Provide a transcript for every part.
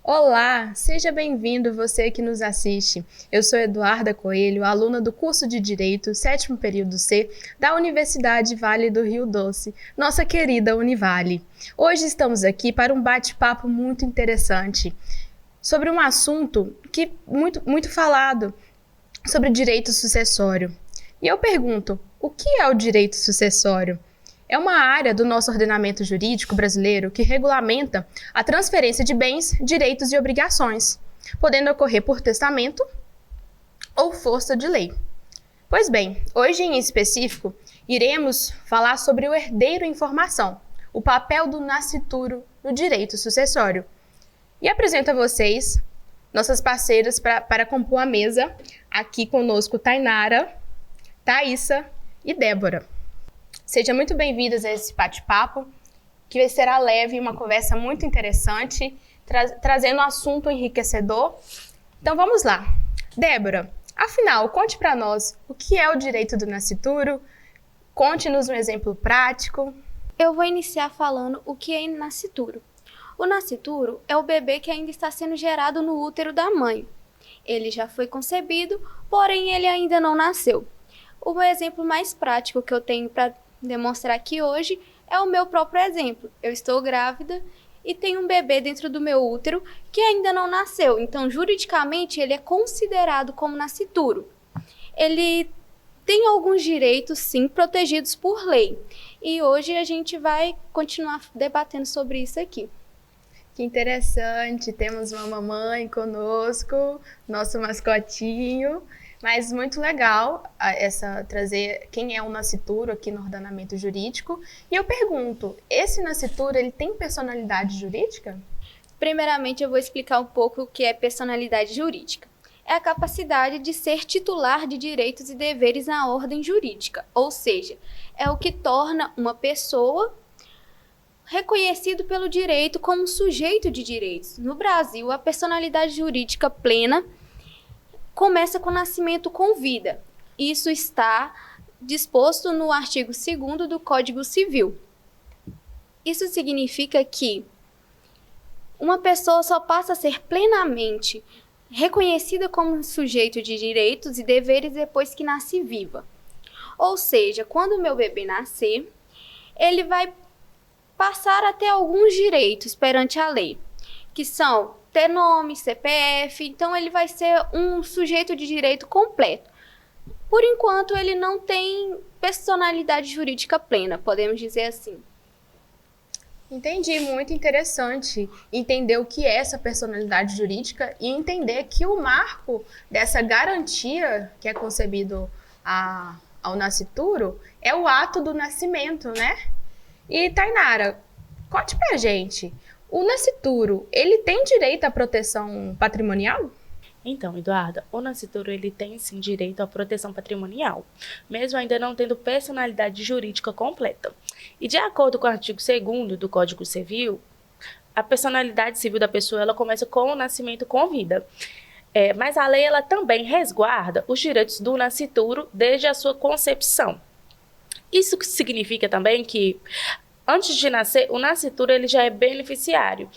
Olá, seja bem-vindo você que nos assiste. Eu sou Eduarda Coelho, aluna do curso de Direito, sétimo período C, da Universidade Vale do Rio Doce, nossa querida Univale. Hoje estamos aqui para um bate-papo muito interessante sobre um assunto que muito falado, sobre direito sucessório. E eu pergunto, o que é o direito sucessório? É uma área do nosso ordenamento jurídico brasileiro que regulamenta a transferência de bens, direitos e obrigações, podendo ocorrer por testamento ou força de lei. Pois bem, hoje em específico, iremos falar sobre o herdeiro em formação, o papel do nascituro no direito sucessório. E apresento a vocês nossas parceiras para compor a mesa. Aqui conosco Tainara, Thaísa e Débora. Sejam muito bem-vindas a esse bate-papo, que será leve e uma conversa muito interessante, trazendo um assunto enriquecedor. Então vamos lá. Débora, afinal, conte para nós o que é o direito do nascituro, conte-nos um exemplo prático. Eu vou iniciar falando o que é nascituro. O nascituro é o bebê que ainda está sendo gerado no útero da mãe. Ele já foi concebido, porém ele ainda não nasceu. O exemplo mais prático que eu tenho para demonstrar aqui hoje é o meu próprio exemplo. Eu estou grávida e tenho um bebê dentro do meu útero que ainda não nasceu. Então, juridicamente, ele é considerado como nascituro. Ele tem alguns direitos, sim, protegidos por lei. E hoje a gente vai continuar debatendo sobre isso aqui. Que interessante, temos uma mamãe conosco, nosso mascotinho. Mas muito legal trazer quem é o nascituro aqui no ordenamento jurídico. E eu pergunto, esse nascituro, ele tem personalidade jurídica? Primeiramente, eu vou explicar um pouco o que é personalidade jurídica. É a capacidade de ser titular de direitos e deveres na ordem jurídica, ou seja, é o que torna uma pessoa reconhecido pelo direito como sujeito de direitos. No Brasil, a personalidade jurídica plena começa com o nascimento com vida. Isso está disposto no artigo 2º do Código Civil. Isso significa que uma pessoa só passa a ser plenamente reconhecida como sujeito de direitos e deveres depois que nasce viva. Ou seja, quando o meu bebê nascer, ele vai passar a ter alguns direitos perante a lei, que são ter nome, CPF, então ele vai ser um sujeito de direito completo. Por enquanto, ele não tem personalidade jurídica plena, podemos dizer assim. Entendi, muito interessante entender o que é essa personalidade jurídica e entender que o marco dessa garantia que é concebido ao nascituro é o ato do nascimento, né? E Tainara, conte pra gente, o nascituro, ele tem direito à proteção patrimonial? Então, Eduarda, o nascituro ele tem sim direito à proteção patrimonial, mesmo ainda não tendo personalidade jurídica completa. E de acordo com o artigo 2º do Código Civil, a personalidade civil da pessoa ela começa com o nascimento com vida. Mas a lei ela também resguarda os direitos do nascituro desde a sua concepção. Isso significa também que, antes de nascer, o nascituro ele já é beneficiário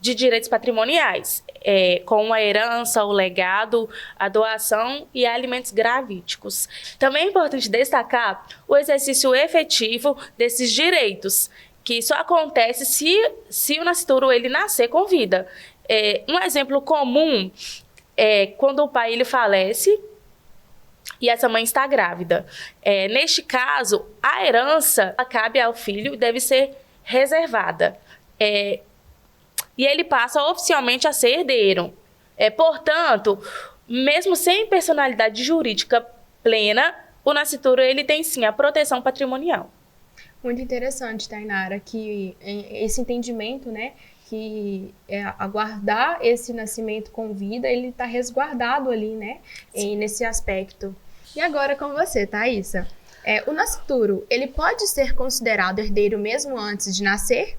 de direitos patrimoniais, com a herança, o legado, a doação e alimentos gravíticos. Também é importante destacar o exercício efetivo desses direitos, que isso acontece se o nascituro ele nascer com vida. Um exemplo comum é quando o pai ele falece e essa mãe está grávida. Neste caso, a herança cabe ao filho e deve ser reservada. E ele passa oficialmente a ser herdeiro. Portanto, mesmo sem personalidade jurídica plena, o nascituro ele tem sim a proteção patrimonial. Muito interessante, Tainara, que esse entendimento, né, que aguardar esse nascimento com vida, ele está resguardado ali, né, nesse aspecto. E agora com você, Thaísa. O nascituro, ele pode ser considerado herdeiro mesmo antes de nascer?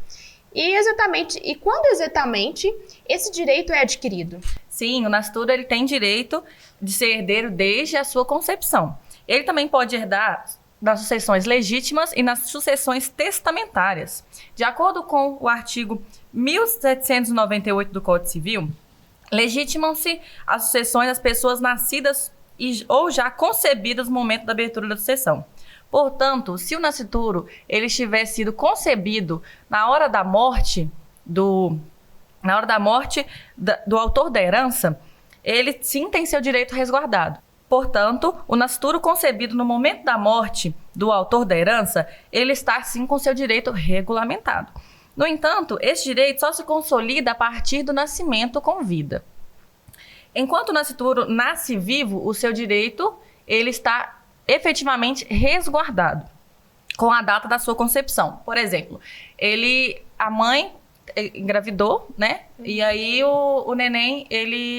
E quando exatamente esse direito é adquirido? Sim, o nascituro ele tem direito de ser herdeiro desde a sua concepção. Ele também pode herdar nas sucessões legítimas e nas sucessões testamentárias. De acordo com o artigo 1798 do Código Civil, legitimam-se as sucessões das pessoas nascidas ou já concebidas no momento da abertura da sucessão. Portanto, se o nascituro ele tiver sido concebido na hora da morte do autor da herança, ele sim tem seu direito resguardado. Portanto, o nascituro concebido no momento da morte do autor da herança, ele está sim com seu direito regulamentado. No entanto, esse direito só se consolida a partir do nascimento com vida. Enquanto o nascituro nasce vivo, o seu direito ele está efetivamente resguardado com a data da sua concepção. Por exemplo, a mãe engravidou, né? E aí o neném,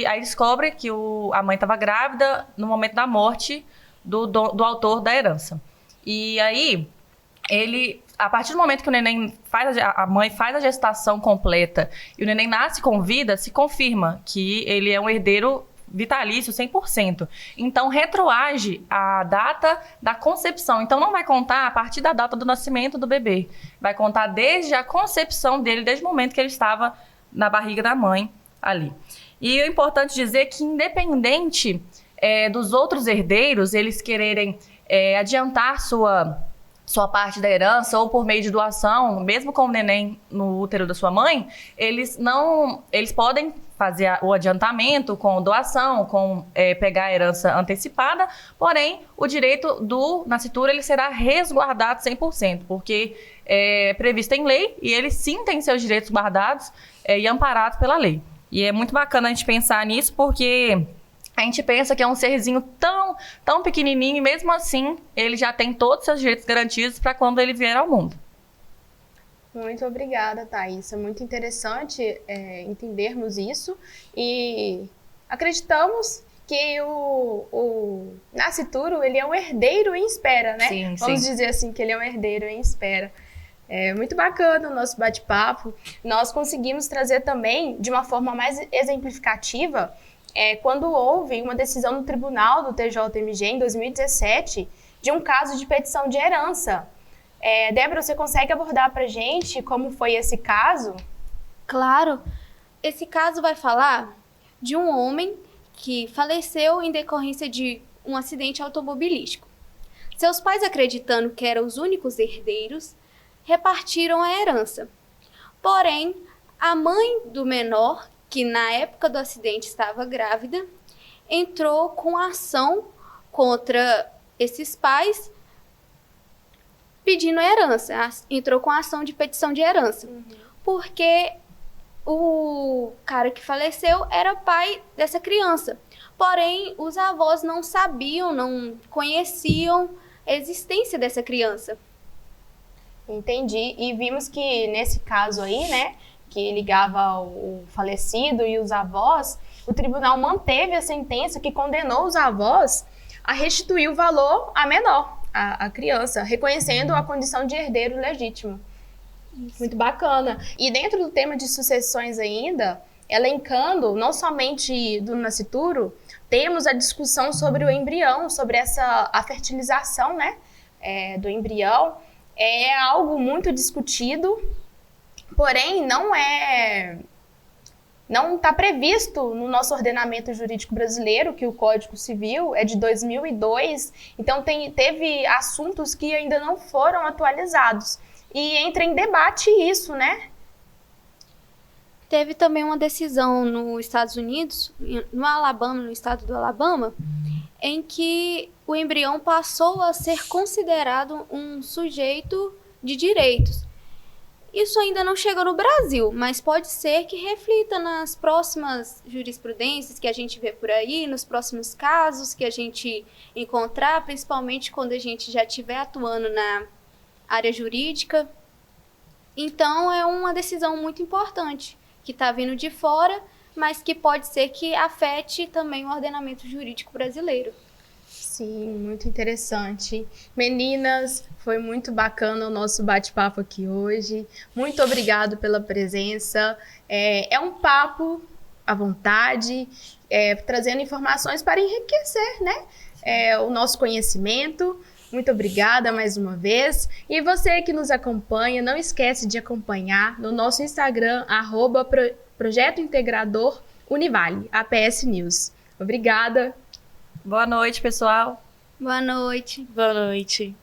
aí descobre que a mãe estava grávida no momento da morte do autor da herança. E aí, a partir do momento que o neném a mãe faz a gestação completa e o neném nasce com vida, se confirma que ele é um herdeiro vitalício 100%. Então, retroage a data da concepção. Então, não vai contar a partir da data do nascimento do bebê. Vai contar desde a concepção dele, desde o momento que ele estava na barriga da mãe ali. E é importante dizer que, independente dos outros herdeiros, eles quererem adiantar sua parte da herança ou por meio de doação, mesmo com o neném no útero da sua mãe, eles podem fazer o adiantamento com doação, com pegar a herança antecipada, porém, o direito do nascituro ele será resguardado 100%, porque é previsto em lei e ele sim tem seus direitos guardados e amparados pela lei. E é muito bacana a gente pensar nisso, porque a gente pensa que é um serzinho tão pequenininho e mesmo assim ele já tem todos os seus direitos garantidos para quando ele vier ao mundo. Muito obrigada, Thaís. É muito interessante entendermos isso e acreditamos que o nascituro ele é um herdeiro em espera, né? Sim, Vamos dizer assim, que ele é um herdeiro em espera. É muito bacana o nosso bate-papo. Nós conseguimos trazer também, de uma forma mais exemplificativa, quando houve uma decisão no tribunal do TJMG em 2017 de um caso de petição de herança. Débora, você consegue abordar para a gente como foi esse caso? Claro. Esse caso vai falar de um homem que faleceu em decorrência de um acidente automobilístico. Seus pais, acreditando que eram os únicos herdeiros, repartiram a herança. Porém, a mãe do menor, que na época do acidente estava grávida, entrou com ação contra esses pais pedindo herança. Entrou com ação de petição de herança. Porque o cara que faleceu era pai dessa criança. Porém, os avós não sabiam, não conheciam a existência dessa criança. Entendi. E vimos que nesse caso aí, né, que ligava o falecido e os avós, o tribunal manteve a sentença que condenou os avós a restituir o valor à menor, à criança, reconhecendo a condição de herdeiro legítimo. Isso. Muito bacana. E dentro do tema de sucessões ainda, elencando não somente do nascituro, temos a discussão sobre o embrião, sobre a fertilização, né, do embrião. É algo muito discutido, porém não está previsto no nosso ordenamento jurídico brasileiro, que o Código Civil é de 2002, então teve assuntos que ainda não foram atualizados. E entra em debate isso, né? Teve também uma decisão nos Estados Unidos, no estado do Alabama, em que o embrião passou a ser considerado um sujeito de direitos. Isso ainda não chegou no Brasil, mas pode ser que reflita nas próximas jurisprudências que a gente vê por aí, nos próximos casos que a gente encontrar, principalmente quando a gente já estiver atuando na área jurídica. Então, é uma decisão muito importante, que está vindo de fora, mas que pode ser que afete também o ordenamento jurídico brasileiro. Sim, muito interessante. Meninas, foi muito bacana o nosso bate-papo aqui hoje. Muito obrigado pela presença. É um papo à vontade, trazendo informações para enriquecer, né, o nosso conhecimento. Muito obrigada mais uma vez. E você que nos acompanha, não esquece de acompanhar no nosso Instagram, Projeto Integrador Univale, APS News. Obrigada. Boa noite, pessoal. Boa noite. Boa noite.